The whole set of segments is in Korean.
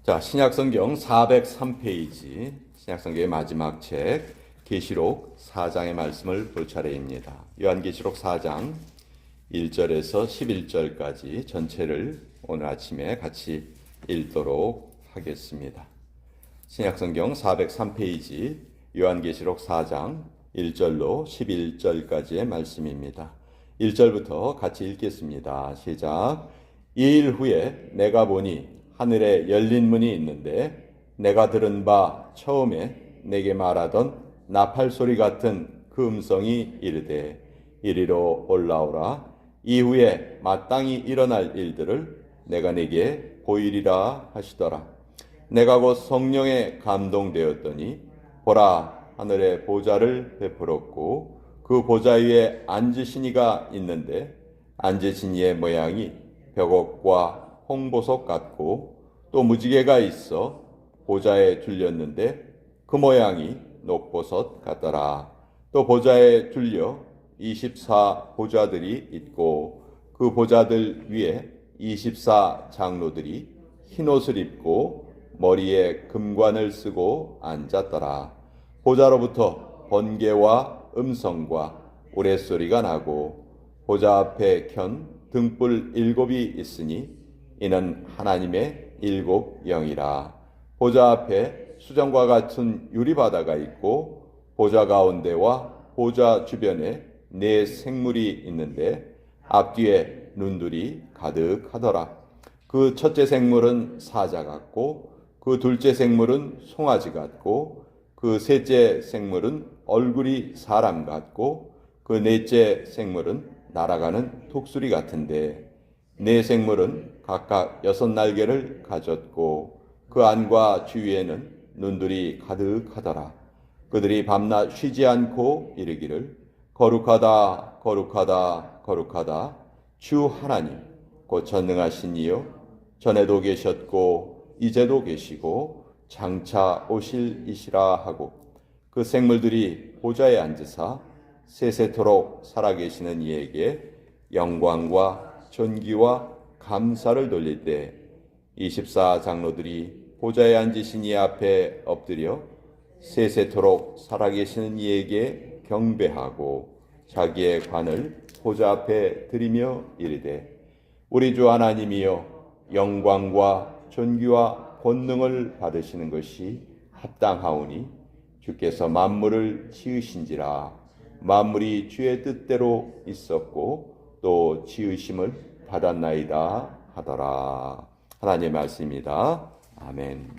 자, 신약성경 403페이지, 신약성경의 마지막 책 계시록 4장의 말씀을 볼 차례입니다. 요한계시록 4장 1절에서 11절까지 전체를 오늘 아침에 같이 읽도록 하겠습니다. 신약성경 403페이지 요한계시록 4장 1절로 11절까지의 말씀입니다. 1절부터 같이 읽겠습니다. 시작. 이 일 후에 내가 보니 하늘에 열린 문이 있는데 내가 들은 바 처음에 내게 말하던 나팔 소리 같은 그 음성이 이르되 이리로 올라오라. 이후에 마땅히 일어날 일들을 내가 내게 보이리라 하시더라. 내가 곧 성령에 감동되었더니 보라, 하늘에 보좌를 베풀었고 그 보좌 위에 앉으신 이가 있는데 앉으신 이의 모양이 벽옥과 홍보석 같고 또 무지개가 있어 보좌에 둘렸는데 그 모양이 녹보석 같더라. 또 보좌에 둘려 24 보좌들이 있고 그 보좌들 위에 24 장로들이 흰옷을 입고 머리에 금관을 쓰고 앉았더라. 보좌로부터 번개와 음성과 우레소리가 나고 보좌 앞에 켠 등불 7이 있으니 이는 하나님의 7 영이라. 보좌 앞에 수정과 같은 유리바다가 있고 보좌 가운데와 보좌 주변에 4 생물이 있는데 앞뒤에 눈들이 가득하더라. 그 첫째 생물은 사자 같고 그 둘째 생물은 송아지 같고 그 셋째 생물은 얼굴이 사람 같고 그 넷째 생물은 날아가는 독수리 같은데 4 생물은 각각 6 날개를 가졌고 그 안과 주위에는 눈들이 가득하더라. 그들이 밤낮 쉬지 않고 이르기를 거룩하다 거룩하다 거룩하다 주 하나님 곧 전능하신 이요 전에도 계셨고 이제도 계시고 장차 오실 이시라 하고 그 생물들이 보좌에 앉으사 세세토록 살아계시는 이에게 영광과 존귀와 감사를 돌릴 때 24 장로들이 보좌에 앉으신 이 앞에 엎드려 세세토록 살아계시는 이에게 경배하고 자기의 관을 보좌 앞에 드리며 이르되 우리 주 하나님이여 영광과 존귀와 권능을 받으시는 것이 합당하오니 주께서 만물을 지으신지라. 만물이 주의 뜻대로 있었고 또 지으심을 받았나이다 하더라. 하나님의 말씀입니다. 아멘.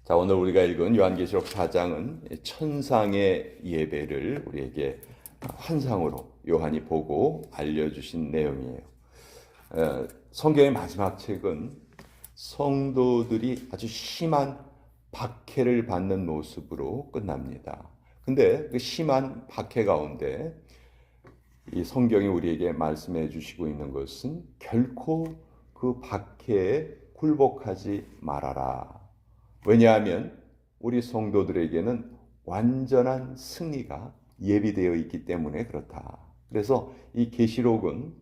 자, 오늘 우리가 읽은 요한계시록 4장은 천상의 예배를 우리에게 환상으로 요한이 보고 알려주신 내용이에요. 성경의 마지막 책은 성도들이 아주 심한 박해를 받는 모습으로 끝납니다. 근데 그 심한 박해 가운데 이 성경이 우리에게 말씀해 주시고 있는 것은 결코 그 박해에 굴복하지 말아라. 왜냐하면 우리 성도들에게는 완전한 승리가 예비되어 있기 때문에 그렇다. 그래서 이 계시록은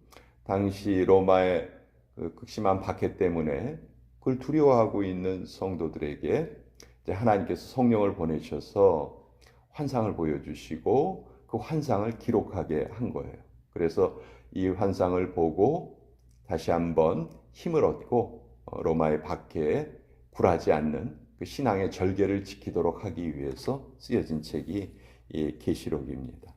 당시 로마의 그 극심한 박해 때문에 그걸 두려워하고 있는 성도들에게 이제 하나님께서 성령을 보내셔서 환상을 보여주시고 그 환상을 기록하게 한 거예요. 그래서 이 환상을 보고 다시 한번 힘을 얻고 로마의 박해에 굴하지 않는 그 신앙의 절개를 지키도록 하기 위해서 쓰여진 책이 이 계시록입니다.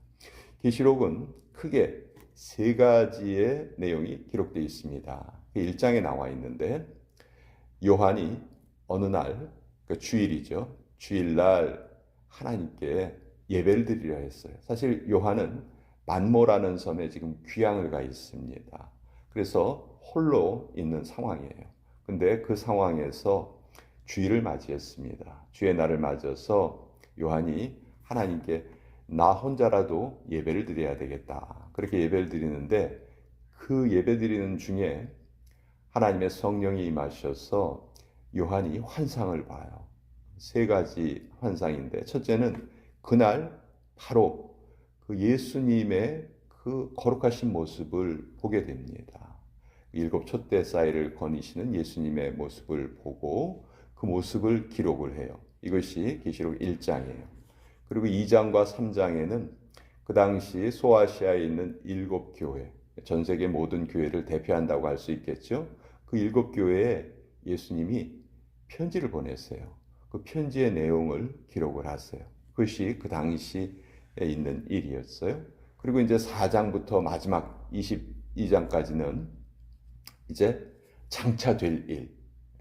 계시록은 크게 3가지의 내용이 기록되어 있습니다. 1장에 나와 있는데 요한이 어느 날, 그 주일이죠. 주일날 하나님께 예배를 드리려 했어요. 사실 요한은 만모라는 섬에 지금 귀향을 가 있습니다. 그래서 홀로 있는 상황이에요. 근데 그 상황에서 주일을 맞이했습니다. 주의 날을 맞아서 요한이 하나님께 나 혼자라도 예배를 드려야 되겠다. 그렇게 예배를 드리는데 그 예배 드리는 중에 하나님의 성령이 임하셔서 요한이 환상을 봐요. 3가지 환상인데 첫째는 그날 바로 그 예수님의 그 거룩하신 모습을 보게 됩니다. 일곱 촛대 사이를 거니시는 예수님의 모습을 보고 그 모습을 기록을 해요. 이것이 계시록 1장이에요. 그리고 2장과 3장에는 그 당시 소아시아에 있는 일곱 교회, 전 세계 모든 교회를 대표한다고 할 수 있겠죠. 그 일곱 교회에 예수님이 편지를 보냈어요. 그 편지의 내용을 기록을 하세요. 그것이 그 당시에 있는 일이었어요. 그리고 이제 4장부터 마지막 22장까지는 이제 장차 될 일,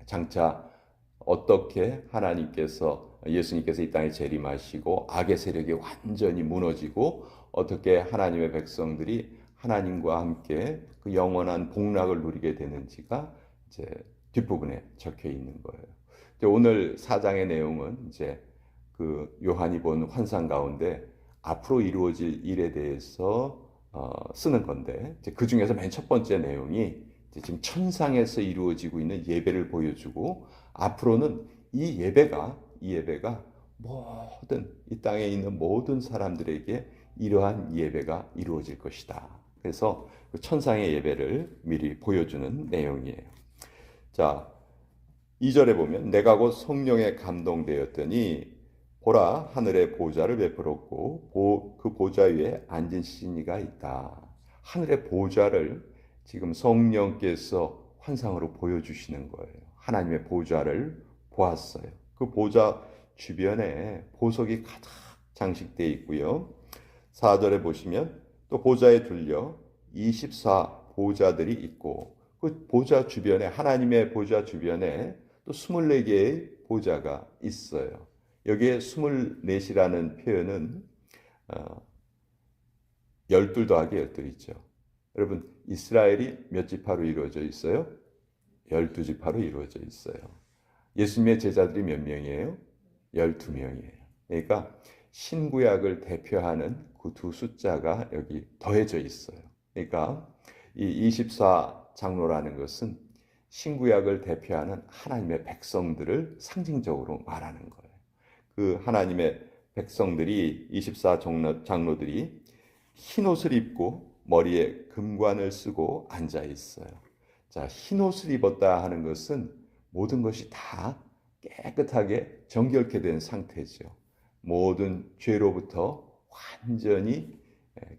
장차 어떻게 예수님께서 이 땅에 재림하시고 악의 세력이 완전히 무너지고 어떻게 하나님의 백성들이 하나님과 함께 그 영원한 복락을 누리게 되는지가 이제 뒷부분에 적혀 있는 거예요. 이제 오늘 4장의 내용은 이제 그 요한이 본 환상 가운데 앞으로 이루어질 일에 대해서 쓰는 건데 그 중에서 맨 첫 번째 내용이 지금 천상에서 이루어지고 있는 예배를 보여주고 앞으로는 이 예배가 모든 이 땅에 있는 모든 사람들에게 이러한 예배가 이루어질 것이다. 그래서 그 천상의 예배를 미리 보여주는 내용이에요. 자, 2절에 보면 내가 곧 성령에 감동되었더니 보라 하늘의 보좌를 베풀었고 그 보좌 위에 앉은 신이가 있다. 하늘의 보좌를 지금 성령께서 환상으로 보여주시는 거예요. 하나님의 보좌를 보았어요. 그 보좌 주변에 보석이 가득 장식되어 있고요. 4절에 보시면 또 보좌에 둘려 24 보좌들이 있고 그 보좌 주변에 하나님의 보좌 주변에 또 24개의 보좌가 있어요. 여기에 24이라는 표현은 12 더하기 12이죠. 여러분 이스라엘이 몇 지파로 이루어져 있어요? 12지파로 이루어져 있어요. 예수님의 제자들이 몇 명이에요? 12명이에요. 그러니까 신구약을 대표하는 그 두 숫자가 여기 더해져 있어요. 그러니까 이 24 장로라는 것은 신구약을 대표하는 하나님의 백성들을 상징적으로 말하는 거예요. 그 하나님의 백성들이 24 장로들이 흰 옷을 입고 머리에 금관을 쓰고 앉아 있어요. 자, 흰 옷을 입었다 하는 것은 모든 것이 다 깨끗하게 정결케 된 상태죠. 모든 죄로부터 완전히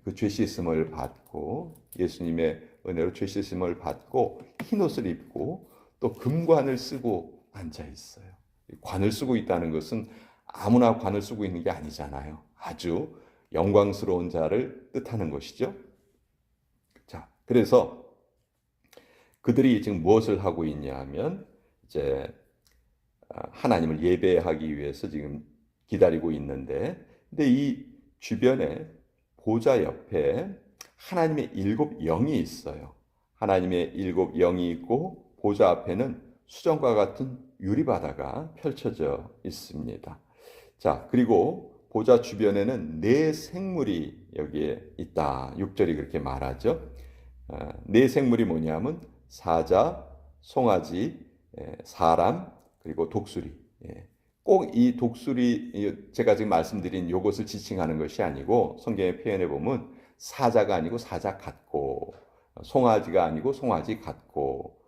그 죄 씻음을 받고 예수님의 은혜로 죄 씻음을 받고 흰 옷을 입고 또 금관을 쓰고 앉아 있어요. 관을 쓰고 있다는 것은 아무나 관을 쓰고 있는 게 아니잖아요. 아주 영광스러운 자를 뜻하는 것이죠. 자, 그래서 그들이 지금 무엇을 하고 있냐 하면 이제 하나님을 예배하기 위해서 지금 기다리고 있는데 근데 이 주변에 보좌 옆에 하나님의 7 영이 있어요. 하나님의 7 영이 있고 보좌 앞에는 수정과 같은 유리바다가 펼쳐져 있습니다. 자, 그리고 보좌 주변에는 4 생물이 여기에 있다. 6절이 그렇게 말하죠. 4 생물이 뭐냐면 사자, 송아지, 사람, 그리고 독수리. 꼭 이 독수리 제가 지금 말씀드린 이것을 지칭하는 것이 아니고 성경의 표현에 보면 사자가 아니고 사자 같고 송아지가 아니고 송아지 같고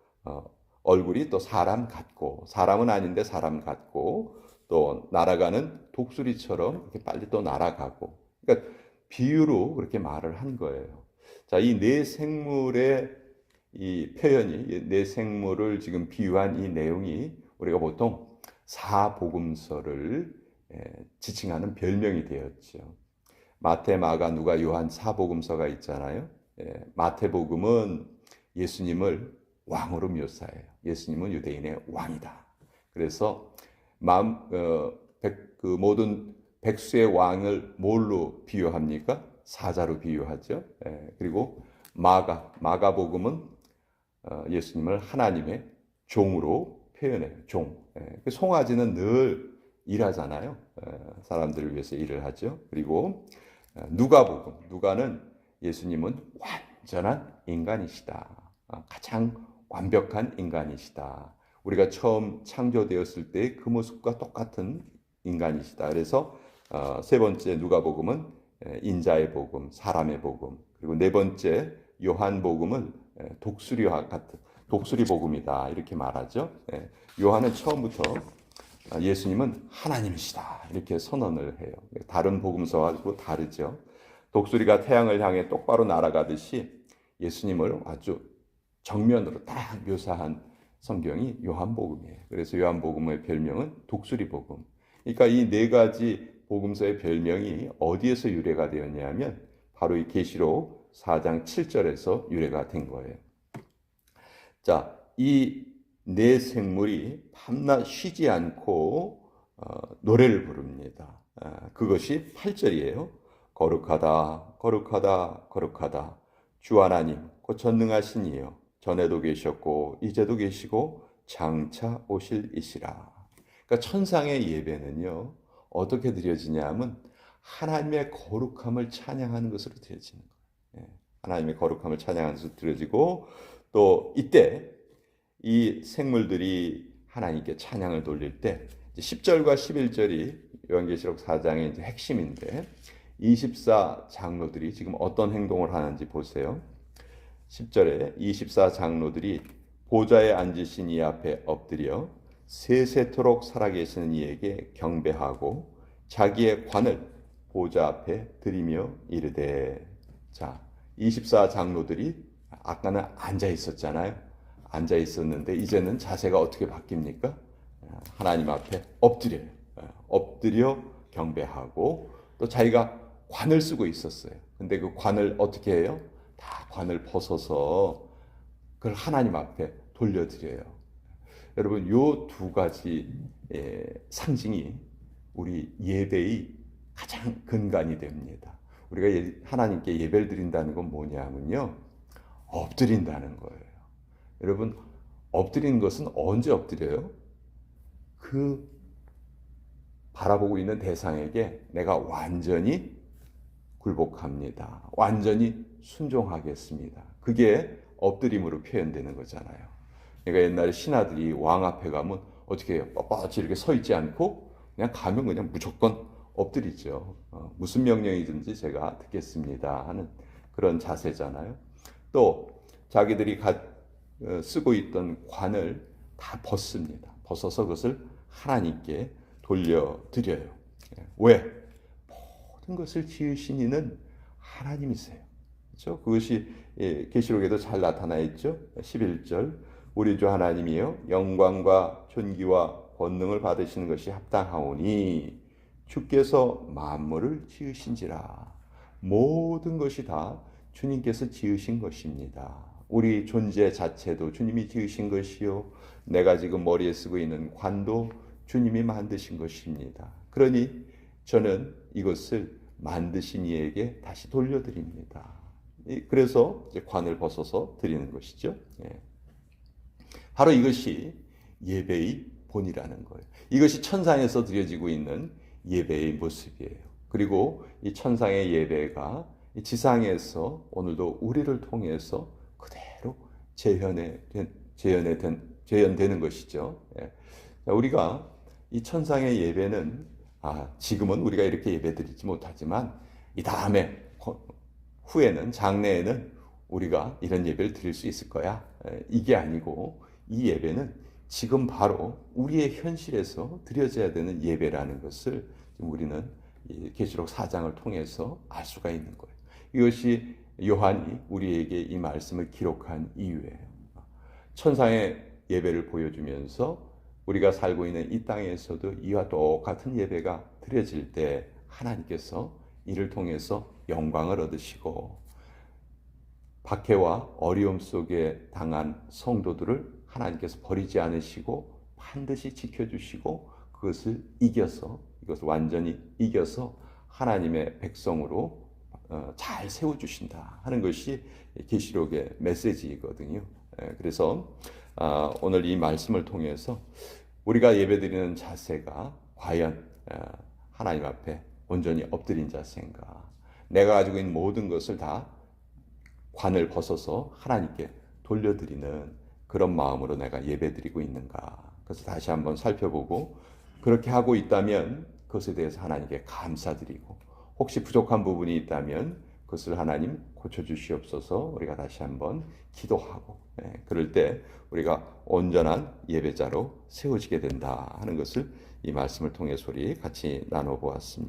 얼굴이 또 사람 같고 사람은 아닌데 사람 같고 또 날아가는 독수리처럼 이렇게 빨리 또 날아가고 그러니까 비유로 그렇게 말을 한 거예요. 자, 이 4 생물의 이 표현이 4 생물을 지금 비유한 이 내용이 우리가 보통 사복음서를 지칭하는 별명이 되었죠. 마태, 마가, 누가, 요한 사복음서가 있잖아요. 마태복음은 예수님을 왕으로 묘사해요. 예수님은 유대인의 왕이다. 그래서 그 모든 백수의 왕을 뭘로 비유합니까? 사자로 비유하죠. 그리고 마가복음은 예수님을 하나님의 종으로 표현해요. 종. 송아지는 늘 일하잖아요. 사람들을 위해서 일을 하죠. 그리고 누가는 예수님은 완전한 인간이시다. 가장 완벽한 인간이시다. 우리가 처음 창조되었을 때 그 모습과 똑같은 인간이시다. 그래서 3번째 누가복음은 인자의 복음, 사람의 복음. 그리고 4번째 요한복음은 독수리와 같은 독수리 복음이다 이렇게 말하죠. 요한은 처음부터 예수님은 하나님이시다 이렇게 선언을 해요. 다른 복음서하고 다르죠. 독수리가 태양을 향해 똑바로 날아가듯이 예수님을 아주 정면으로 딱 묘사한 성경이 요한복음이에요. 그래서 요한복음의 별명은 독수리 복음. 그러니까 이 네 가지 복음서의 별명이 어디에서 유래가 되었냐면 바로 이 계시록 4장 7절에서 유래가 된 거예요. 자, 이 네 생물이 밤낮 쉬지 않고 노래를 부릅니다. 그것이 8절이에요. 거룩하다, 거룩하다, 거룩하다. 주 하나님, 곧 전능하신 이여, 전에도 계셨고 이제도 계시고 장차 오실 이시라. 그러니까 천상의 예배는요, 어떻게 드려지냐 하면 하나님의 거룩함을 찬양하는 것으로 드려지는 거예요. 하나님의 거룩함을 찬양하는 것으로 드려지고, 또 이때 이 생물들이 하나님께 찬양을 돌릴 때 10절과 11절이 요한계시록 4장의 이제 핵심인데 24 장로들이 지금 어떤 행동을 하는지 보세요. 10절에 24 장로들이 보좌에 앉으신 이 앞에 엎드려 세세토록 살아계시는 이에게 경배하고 자기의 관을 보좌 앞에 드리며 이르되. 자, 24 장로들이 아까는 앉아 있었잖아요. 앉아 있었는데 이제는 자세가 어떻게 바뀝니까? 하나님 앞에 엎드려요. 엎드려 경배하고 또 자기가 관을 쓰고 있었어요. 근데 그 관을 어떻게 해요? 다 관을 벗어서 그걸 하나님 앞에 돌려드려요. 여러분, 요 두 가지 상징이 우리 예배의 가장 근간이 됩니다. 우리가 하나님께 예배를 드린다는 건 뭐냐면요, 엎드린다는 거예요. 여러분, 엎드리는 것은 언제 엎드려요? 그 바라보고 있는 대상에게 내가 완전히 굴복합니다. 완전히 순종하겠습니다. 그게 엎드림으로 표현되는 거잖아요. 그러니까 옛날에 신하들이 왕 앞에 가면 어떻게 해요? 뻣뻣이 이렇게 서 있지 않고 그냥 가면 그냥 무조건 엎드리죠. 무슨 명령이든지 제가 듣겠습니다 하는 그런 자세잖아요. 또 자기들이 쓰고 있던 관을 다 벗습니다. 벗어서 그것을 하나님께 돌려드려요. 왜? 모든 것을 지으신 이는 하나님이세요. 그렇죠? 그것이 계시록에도 잘 나타나 있죠. 11절, 우리 주 하나님이여 영광과 존귀와 권능을 받으시는 것이 합당하오니 주께서 만물을 지으신지라. 모든 것이 다 주님께서 지으신 것입니다. 우리 존재 자체도 주님이 지으신 것이요, 내가 지금 머리에 쓰고 있는 관도 주님이 만드신 것입니다. 그러니 저는 이것을 만드신 이에게 다시 돌려드립니다. 그래서 이제 관을 벗어서 드리는 것이죠. 바로 이것이 예배의 본이라는 거예요. 이것이 천상에서 드려지고 있는 예배의 모습이에요. 그리고 이 천상의 예배가 지상에서 오늘도 우리를 통해서 그대로 재현되는 것이죠. 우리가 이 천상의 예배는 지금은 우리가 이렇게 예배드리지 못하지만 이 다음에 후에는 장래에는 우리가 이런 예배를 드릴 수 있을 거야. 이게 아니고 이 예배는 지금 바로 우리의 현실에서 드려져야 되는 예배라는 것을 우리는 계시록 4장을 통해서 알 수가 있는 거예요. 이것이 요한이 우리에게 이 말씀을 기록한 이유예요. 천상의 예배를 보여주면서 우리가 살고 있는 이 땅에서도 이와 똑같은 예배가 드려질 때 하나님께서 이를 통해서 영광을 얻으시고 박해와 어려움 속에 당한 성도들을 하나님께서 버리지 않으시고 반드시 지켜주시고 그것을 이겨서, 이것을 완전히 이겨서 하나님의 백성으로 잘 세워주신다 하는 것이 계시록의 메시지이거든요. 그래서 오늘 이 말씀을 통해서 우리가 예배드리는 자세가 과연 하나님 앞에 온전히 엎드린 자세인가, 내가 가지고 있는 모든 것을 다 관을 벗어서 하나님께 돌려드리는 그런 마음으로 내가 예배드리고 있는가, 그래서 다시 한번 살펴보고 그렇게 하고 있다면 그것에 대해서 하나님께 감사드리고, 혹시 부족한 부분이 있다면 그것을 하나님 고쳐주시옵소서 우리가 다시 한번 기도하고 그럴 때 우리가 온전한 예배자로 세워지게 된다 하는 것을 이 말씀을 통해서 우리 같이 나눠보았습니다.